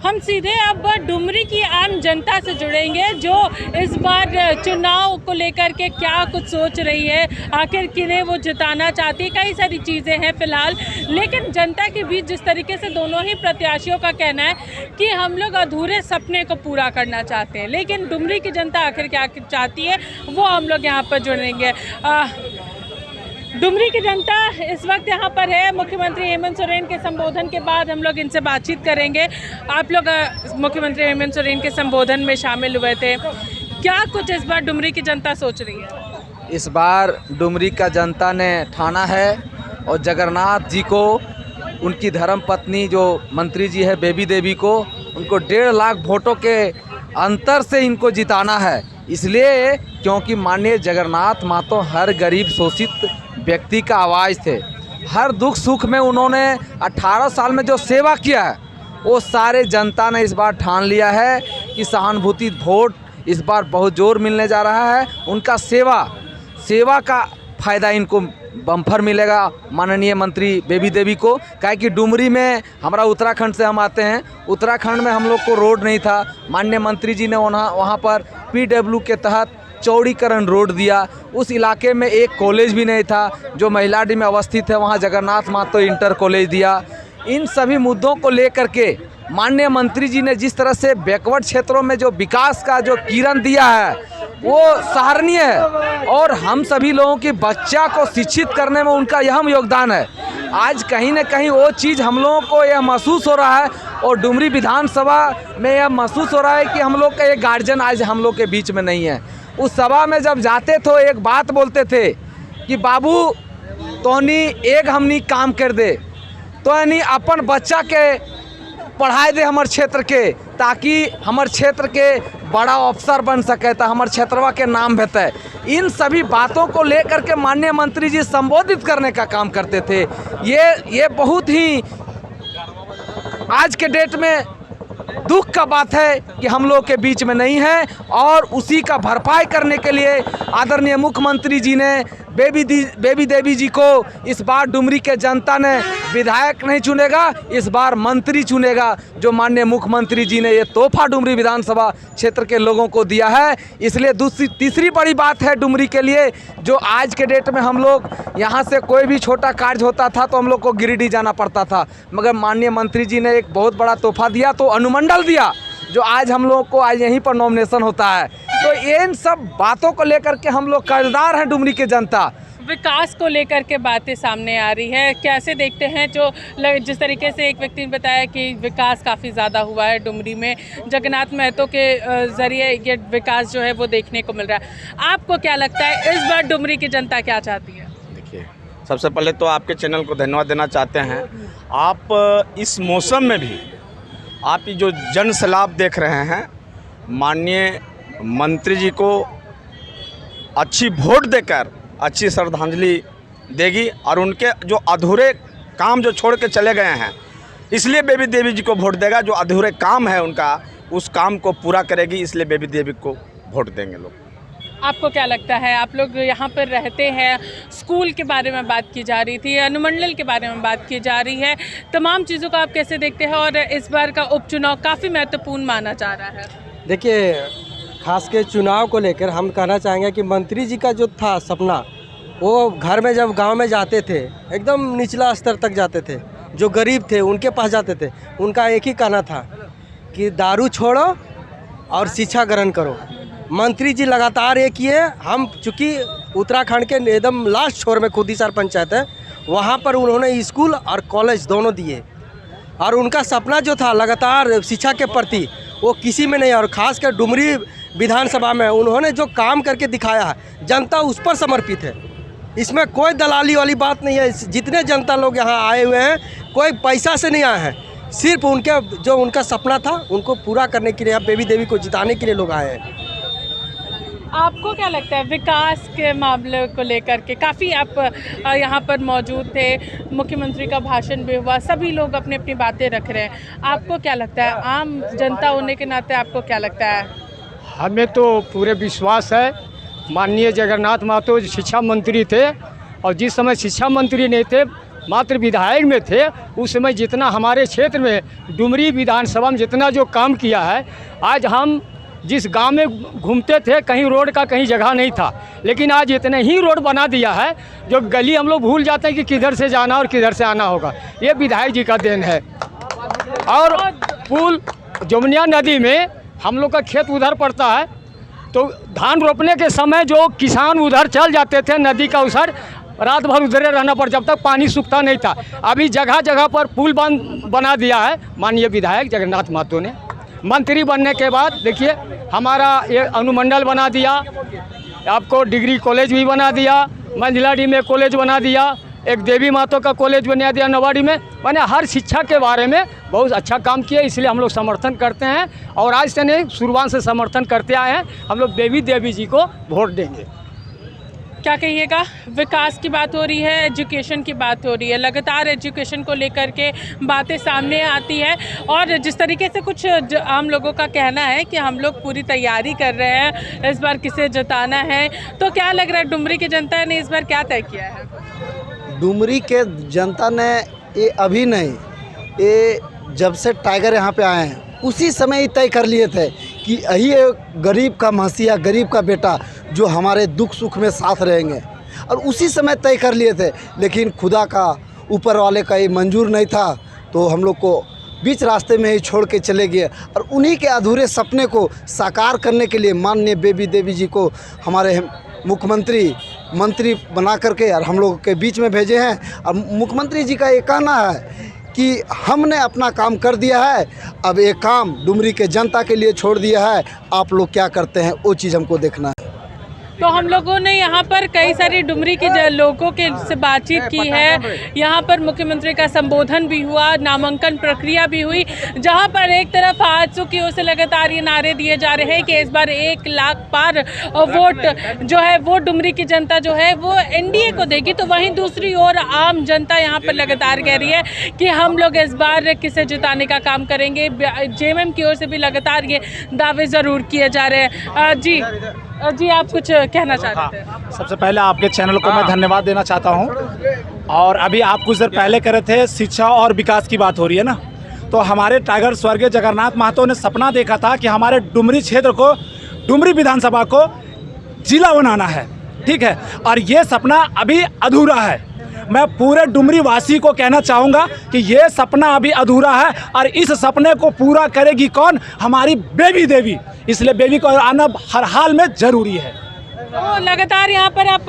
हम सीधे अब डुमरी की आम जनता से जुड़ेंगे जो इस बार चुनाव को लेकर के क्या कुछ सोच रही है, आखिर किन्हें वो जिताना चाहती है। कई सारी चीज़ें हैं फिलहाल, लेकिन जनता के बीच जिस तरीके से दोनों ही प्रत्याशियों का कहना है कि हम लोग अधूरे सपने को पूरा करना चाहते हैं, लेकिन डुमरी की जनता आखिर क्या चाहती है वो हम लोग यहाँ पर जुड़ेंगे। डुमरी की जनता इस वक्त यहाँ पर है। मुख्यमंत्री हेमंत सोरेन के संबोधन के बाद हम लोग इनसे बातचीत करेंगे। आप लोग मुख्यमंत्री हेमंत सोरेन के संबोधन में शामिल हुए थे, क्या कुछ इस बार डुमरी की जनता सोच रही है? इस बार डुमरी का जनता ने ठाना है और जगन्नाथ जी को, उनकी धर्म पत्नी जो मंत्री जी है बेबी देवी को, उनको 1.5 लाख वोटों के अंतर से इनको जिताना है। इसलिए क्योंकि माननीय जगन्नाथ मातो हर गरीब शोषित व्यक्ति का आवाज़ थे। हर दुख सुख में उन्होंने 18 साल में जो सेवा किया है वो सारे जनता ने इस बार ठान लिया है कि सहानुभूति वोट इस बार बहुत जोर मिलने जा रहा है। उनका सेवा का फ़ायदा इनको बम्फर मिलेगा माननीय मंत्री बेबी देवी को। काहे कि डुमरी में हमारा उत्तराखंड से हम आते हैं, उत्तराखंड में हम लोग को रोड नहीं था। माननीय मंत्री जी ने वहाँ पर PW के तहत चौड़ीकरण रोड दिया। उस इलाके में एक कॉलेज भी नहीं था जो महिलाडी में अवस्थित है, वहाँ जगन्नाथ मातो इंटर कॉलेज दिया। इन सभी मुद्दों को लेकर के माननीय मंत्री जी ने जिस तरह से बैकवर्ड क्षेत्रों में जो विकास का जो किरण दिया है वो सराहनीय है और हम सभी लोगों की बच्चा को शिक्षित करने में उनका अहम योगदान है। आज कहीं न कहीं वो चीज़ हम लोगों को यह महसूस हो रहा है और डुमरी विधानसभा में यह महसूस हो रहा है कि हम लोग का एक गार्जियन आज हम लोग के बीच में नहीं है। उस सभा में जब जाते तो एक बात बोलते थे कि बाबू तोनी एक हमनी काम कर दे, तो यानी अपन बच्चा के पढ़ाई दे हमारे क्षेत्र के, ताकि हमारे क्षेत्र के बड़ा अफसर बन सके, तो हमारे क्षेत्रवा के नाम बेहतर। इन सभी बातों को लेकर के माननीय मंत्री जी संबोधित करने का काम करते थे। ये बहुत ही आज के डेट में दुख का बात है कि हम लोग के बीच में नहीं है और उसी का भरपाई करने के लिए आदरणीय मुख्यमंत्री जी ने बेबी देवी जी को इस बार डुमरी के जनता ने विधायक नहीं चुनेगा, इस बार मंत्री चुनेगा। जो माननीय मुख्यमंत्री जी ने ये तोहफा डुमरी विधानसभा क्षेत्र के लोगों को दिया है। इसलिए तीसरी बड़ी बात है डुमरी के लिए, जो आज के डेट में हम लोग यहाँ से कोई भी छोटा कार्य होता था तो हम लोग को गिरिडीह जाना पड़ता था, मगर माननीय मंत्री जी ने एक बहुत बड़ा तोहफा दिया, तो अनुमंडल दिया, जो आज हम लोग को आज यहीं पर नॉमिनेशन होता है। तो इन सब बातों को लेकर के हम लोग कर्जदार हैं डुमरी के जनता। विकास को लेकर के बातें सामने आ रही है, कैसे देखते हैं? जो जिस तरीके से एक व्यक्ति ने बताया कि विकास काफ़ी ज़्यादा हुआ है डुमरी में, जगन्नाथ महतो के ज़रिए ये विकास जो है वो देखने को मिल रहा है। आपको क्या लगता है इस बार डुमरी की जनता क्या चाहती है? देखिए, सबसे पहले तो आपके चैनल को धन्यवाद देना चाहते हैं। आप इस मौसम में भी आप ये जो जन सैलाब देख रहे हैं, माननीय मंत्री जी को अच्छी वोट देकर अच्छी श्रद्धांजलि देगी और उनके जो अधूरे काम जो छोड़ के चले गए हैं, इसलिए बेबी देवी जी को वोट देगा। जो अधूरे काम है उनका, उस काम को पूरा करेगी, इसलिए बेबी देवी को वोट देंगे लोग। आपको क्या लगता है? आप लोग यहाँ पर रहते हैं, स्कूल के बारे में बात की जा रही थी, अनुमंडल के बारे में बात की जा रही है, तमाम चीज़ों को आप कैसे देखते हैं? और इस बार का उपचुनाव काफ़ी महत्वपूर्ण माना जा रहा है। देखिए, खास के चुनाव को लेकर हम कहना चाहेंगे कि मंत्री जी का जो था सपना, वो घर में जब गांव में जाते थे, एकदम निचला स्तर तक जाते थे, जो गरीब थे उनके पास जाते थे, उनका एक ही कहना था कि दारू छोड़ो और शिक्षा ग्रहण करो। मंत्री जी लगातार ये किए। हम चूँकि उत्तराखंड के एकदम लास्ट छोर में खुदीसर पंचायत है, वहाँ पर उन्होंने स्कूल और कॉलेज दोनों दिए और उनका सपना जो था लगातार शिक्षा के प्रति वो किसी में नहीं। और ख़ास कर डुमरी विधानसभा में उन्होंने जो काम करके दिखाया है, जनता उस पर समर्पित है। इसमें कोई दलाली वाली बात नहीं है। जितने जनता लोग यहाँ आए हुए हैं, कोई पैसा से नहीं आए हैं, सिर्फ उनके जो उनका सपना था उनको पूरा करने के लिए, बेबी देवी को जिताने के लिए लोग आए हैं। आपको क्या लगता है विकास के मामले को लेकर के? काफ़ी आप यहाँ पर मौजूद थे, मुख्यमंत्री का भाषण भी हुआ, सभी लोग अपनी अपनी बातें रख रहे हैं। आपको क्या लगता है, आम जनता होने के नाते आपको क्या लगता है? हमें तो पूरे विश्वास है, माननीय जगन्नाथ महतो शिक्षा मंत्री थे और जिस समय शिक्षा मंत्री नहीं थे मात्र विधायक में थे उस समय जितना हमारे क्षेत्र में डुमरी विधानसभा में जितना जो काम किया है, आज हम जिस गांव में घूमते थे कहीं रोड का कहीं जगह नहीं था, लेकिन आज इतने ही रोड बना दिया है जो गली हम लोग भूल जाते हैं कि किधर से जाना और किधर से आना होगा। ये विधायक जी का देन है। और पुल जमुनिया नदी में हम लोग का खेत उधर पड़ता है, तो धान रोपने के समय जो किसान उधर चल जाते थे नदी का उधर, रात भर उधरे रहना पड़ जब तक पानी सूखता नहीं था। अभी जगह जगह पर पुल बना दिया है माननीय विधायक जगन्नाथ महतो ने। मंत्री बनने के बाद देखिए हमारा ये अनुमंडल बना दिया, आपको डिग्री कॉलेज भी बना दिया, मंझलाडी में कॉलेज बना दिया, एक देवी माता का कॉलेज बना दिया नवाड़ी में। मैंने हर शिक्षा के बारे में बहुत अच्छा काम किया, इसलिए हम लोग समर्थन करते हैं और आज से नहीं शुरुआत से समर्थन करते आए हैं। हम लोग देवी जी को वोट देंगे। क्या कहिएगा, विकास की बात हो रही है, एजुकेशन की बात हो रही है, लगातार एजुकेशन को लेकर के बातें सामने आती है और जिस तरीके से कुछ आम लोगों का कहना है कि हम लोग पूरी तैयारी कर रहे हैं, इस बार किसे जिताना है, तो क्या लग रहा है डुमरी की जनता ने इस बार क्या तय किया है? डुमरी के जनता ने ये अभी नहीं, ये जब से टाइगर यहाँ पे आए हैं उसी समय ही तय कर लिए थे कि यही एक गरीब का महसिया, गरीब का बेटा जो हमारे दुख सुख में साथ रहेंगे, और उसी समय तय कर लिए थे। लेकिन खुदा का, ऊपर वाले का ये मंजूर नहीं था, तो हम लोग को बीच रास्ते में ही छोड़ के चले गए और उन्हीं के अधूरे सपने को साकार करने के लिए माननीय बेबी देवी जी को हमारे मुख्यमंत्री मंत्री बना करके और हम लोग के बीच में भेजे हैं। और मुख्यमंत्री जी का ये कहना है कि हमने अपना काम कर दिया है, अब ये काम डुमरी के जनता के लिए छोड़ दिया है, आप लोग क्या करते हैं वो चीज़ हमको देखना है। तो हम लोगों ने यहाँ पर कई सारी डुमरी के लोगों के से बातचीत की है। यहाँ पर मुख्यमंत्री का संबोधन भी हुआ, नामांकन प्रक्रिया भी हुई, जहाँ पर एक तरफ आजसू की ओर से लगातार ये नारे दिए जा रहे हैं कि इस बार 1 लाख पार वोट जो है वो डुमरी की जनता जो है वो एनडीए को देगी। तो वहीं दूसरी ओर आम जनता यहाँ पर लगातार कह रही है कि हम लोग इस बार किसे जिताने का काम करेंगे। जेएमएम की ओर से भी लगातार ये दावे ज़रूर किए जा रहे हैं। जी आप कुछ कहना चाहते थे? सबसे पहले आपके चैनल को मैं धन्यवाद देना चाहता हूं। और अभी आप कुछ देर पहले कह रहे थे शिक्षा और विकास की बात हो रही है ना, तो हमारे टाइगर स्वर्गीय जगन्नाथ महतो ने सपना देखा था कि हमारे डुमरी क्षेत्र को, डुमरी विधानसभा को जिला बनाना है, ठीक है, और ये सपना अभी अधूरा है। मैं पूरे डुमरी वासी को कहना चाहूँगा कि ये सपना अभी अधूरा है और इस सपने को पूरा करेगी कौन? हमारी बेबी देवी। इसलिए बेबी को आना हर हाल में ज़रूरी है। तो लगातार यहाँ पर आप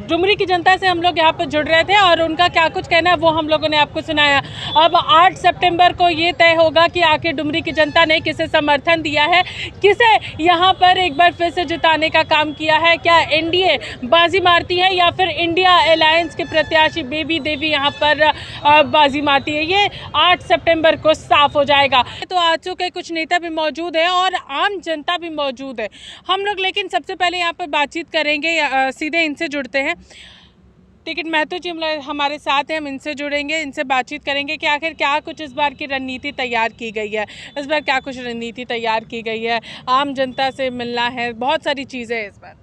डुमरी की जनता से हम लोग यहाँ पर जुड़ रहे थे और उनका क्या कुछ कहना है वो हम लोगों ने आपको सुनाया। अब 8 सितंबर को ये तय होगा कि आखिर डुमरी की जनता ने किसे समर्थन दिया है, किसे यहाँ पर एक बार फिर से जिताने का काम किया है। क्या एनडीए बाजी मारती है या फिर इंडिया अलायंस के प्रत्याशी बेबी देवी यहाँ पर बाजी मारती है, ये 8 सितंबर को साफ हो जाएगा। तो आजसू के कुछ नेता भी मौजूद है और आम जनता भी मौजूद है। हम लोग लेकिन सबसे पहले यहाँ पर बातचीत करेंगे, सीधे इनसे जुड़ते हैं। टिकट महतो जी हमारे साथ हैं, हम इनसे जुड़ेंगे, इनसे बातचीत करेंगे कि आखिर क्या कुछ इस बार की रणनीति तैयार की गई है। इस बार क्या कुछ रणनीति तैयार की गई है, आम जनता से मिलना है, बहुत सारी चीज़ें हैं इस बार।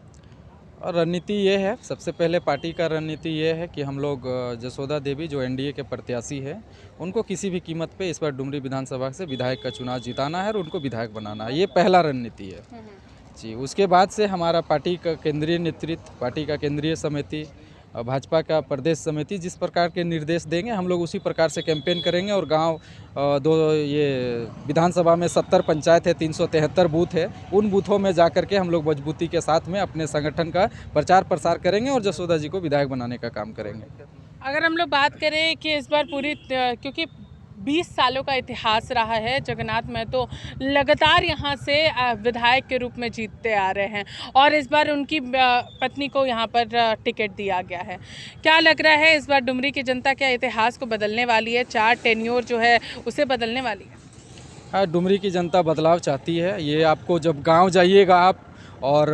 और रणनीति ये है, सबसे पहले पार्टी का रणनीति ये है कि हम लोग जसोदा देवी जो एनडीए के प्रत्याशी है उनको किसी भी कीमत पे इस बार डुमरी विधानसभा से विधायक का चुनाव जिताना है और उनको विधायक बनाना है। ये पहला रणनीति है जी। उसके बाद से हमारा पार्टी का केंद्रीय नेतृत्व, पार्टी का केंद्रीय समिति, भाजपा का प्रदेश समिति जिस प्रकार के निर्देश देंगे हम लोग उसी प्रकार से कैंपेन करेंगे। और गांव ये विधानसभा में 70 पंचायत है, 373 बूथ है, उन बूथों में जा करके हम लोग मजबूती के साथ में अपने संगठन का प्रचार प्रसार करेंगे और जसोदा जी को विधायक बनाने का काम करेंगे। अगर हम लोग बात करें कि इस बार पूरी, क्योंकि 20 सालों का इतिहास रहा है, जगन्नाथ महतो लगातार यहाँ से विधायक के रूप में जीतते आ रहे हैं और इस बार उनकी पत्नी को यहाँ पर टिकट दिया गया है। क्या लग रहा है इस बार डुमरी की जनता क्या इतिहास को बदलने वाली है, 4 टेन्योर जो है उसे बदलने वाली है? हाँ, डुमरी की जनता बदलाव चाहती है। ये आपको जब गांव जाइएगा आप और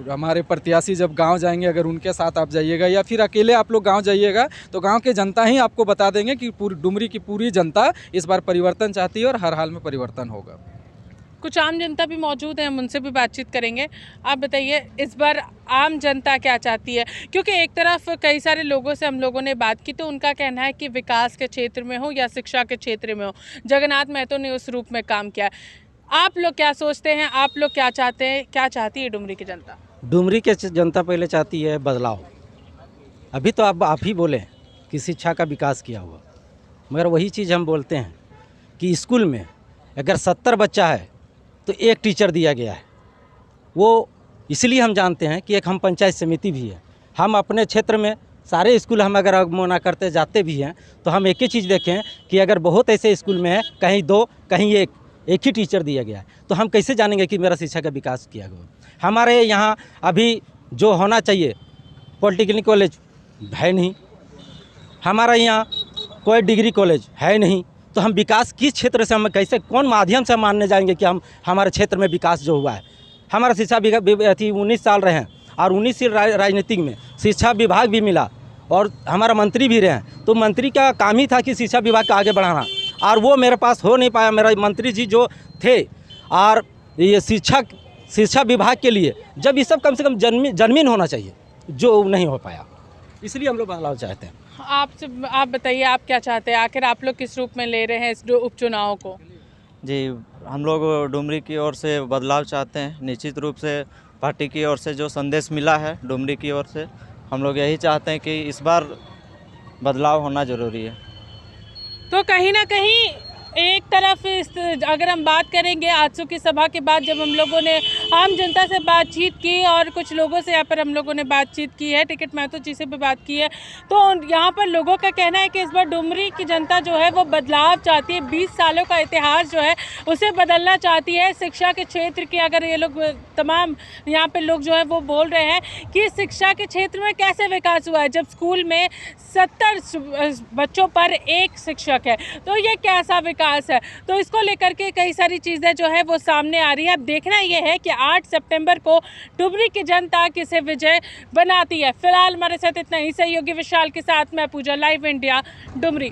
हमारे प्रत्याशी जब गांव जाएंगे, अगर उनके साथ आप जाइएगा या फिर अकेले आप लोग गांव जाइएगा तो गांव के जनता ही आपको बता देंगे कि पूरी डुमरी की पूरी जनता इस बार परिवर्तन चाहती है और हर हाल में परिवर्तन होगा। कुछ आम जनता भी मौजूद है, हम उनसे भी बातचीत करेंगे। आप बताइए, इस बार आम जनता क्या चाहती है? क्योंकि एक तरफ कई सारे लोगों से हम लोगों ने बात की तो उनका कहना है कि विकास के क्षेत्र में हो या शिक्षा के क्षेत्र में हो, जगन्नाथ महतो ने उस रूप में काम किया है। आप लोग क्या सोचते हैं? आप लोग क्या चाहते हैं? क्या चाहती है डुमरी की जनता? डुमरी की जनता पहले चाहती है बदलाव। अभी तो आप ही बोले कि शिक्षा का विकास किया हुआ, मगर वही चीज़ हम बोलते हैं कि स्कूल में अगर 70 बच्चा है तो एक टीचर दिया गया है। वो इसलिए हम जानते हैं कि एक हम पंचायत समिति भी है। हम अपने क्षेत्र में सारे स्कूल हम अगर अवगमना करते जाते भी हैं तो हम एक ही चीज़ देखें कि अगर बहुत ऐसे स्कूल में है, कहीं 2 कहीं एक ही टीचर दिया गया है, तो हम कैसे जानेंगे कि मेरा शिक्षा का विकास किया गया? हमारे यहाँ अभी जो होना चाहिए पॉलिटेक्निक कॉलेज है नहीं, हमारा यहाँ कोई डिग्री कॉलेज है नहीं, तो हम विकास किस क्षेत्र से हम कैसे कौन माध्यम से मानने जाएंगे कि हम हमारे क्षेत्र में विकास जो हुआ है? हमारा शिक्षा विभाग 19 साल रहे हैं और 19 से राजनीतिक में शिक्षा विभाग भी मिला और हमारा मंत्री भी रहे हैं, तो मंत्री का काम ही था कि शिक्षा विभाग को आगे बढ़ाना, और वो मेरे पास हो नहीं पाया। मेरा मंत्री जी जो थे और ये शिक्षा विभाग के लिए जब ये सब कम से कम जन्मीन होना चाहिए, जो नहीं हो पाया, इसलिए हम लोग बदलाव चाहते हैं। आप बताइए, आप क्या चाहते हैं? आखिर आप लोग किस रूप में ले रहे हैं इस उपचुनाव को? जी, हम लोग डुमरी की ओर से बदलाव चाहते हैं। निश्चित रूप से पार्टी की ओर से जो संदेश मिला है डुमरी की ओर से, हम लोग यही चाहते हैं कि इस बार बदलाव होना ज़रूरी है। तो कहीं ना कहीं एक तरफ अगर हम बात करेंगे आजसू की सभा के बाद, जब हम लोगों ने आम जनता से बातचीत की और कुछ लोगों से यहाँ पर हम लोगों ने बातचीत की है, टिकट महतो जी से भी बात की है, तो यहाँ पर लोगों का कहना है कि इस बार डुमरी की जनता जो है वो बदलाव चाहती है। 20 सालों का इतिहास जो है उसे बदलना चाहती है। शिक्षा के क्षेत्र की अगर ये लोग तमाम यहाँ पर लोग जो है वो बोल रहे हैं कि शिक्षा के क्षेत्र में कैसे विकास हुआ है, जब स्कूल में 70 बच्चों पर एक शिक्षक है, तो ये कैसा विकास है? तो इसको लेकर के कई सारी चीज़ें जो है वो सामने आ रही है। अब देखना ये है कि 8 सितंबर को डुमरी की जनता किसे विजय बनाती है। फिलहाल हमारे साथ इतना ही। सहयोगी विशाल के साथ मैं पूजा, लाइव इंडिया, डुमरी।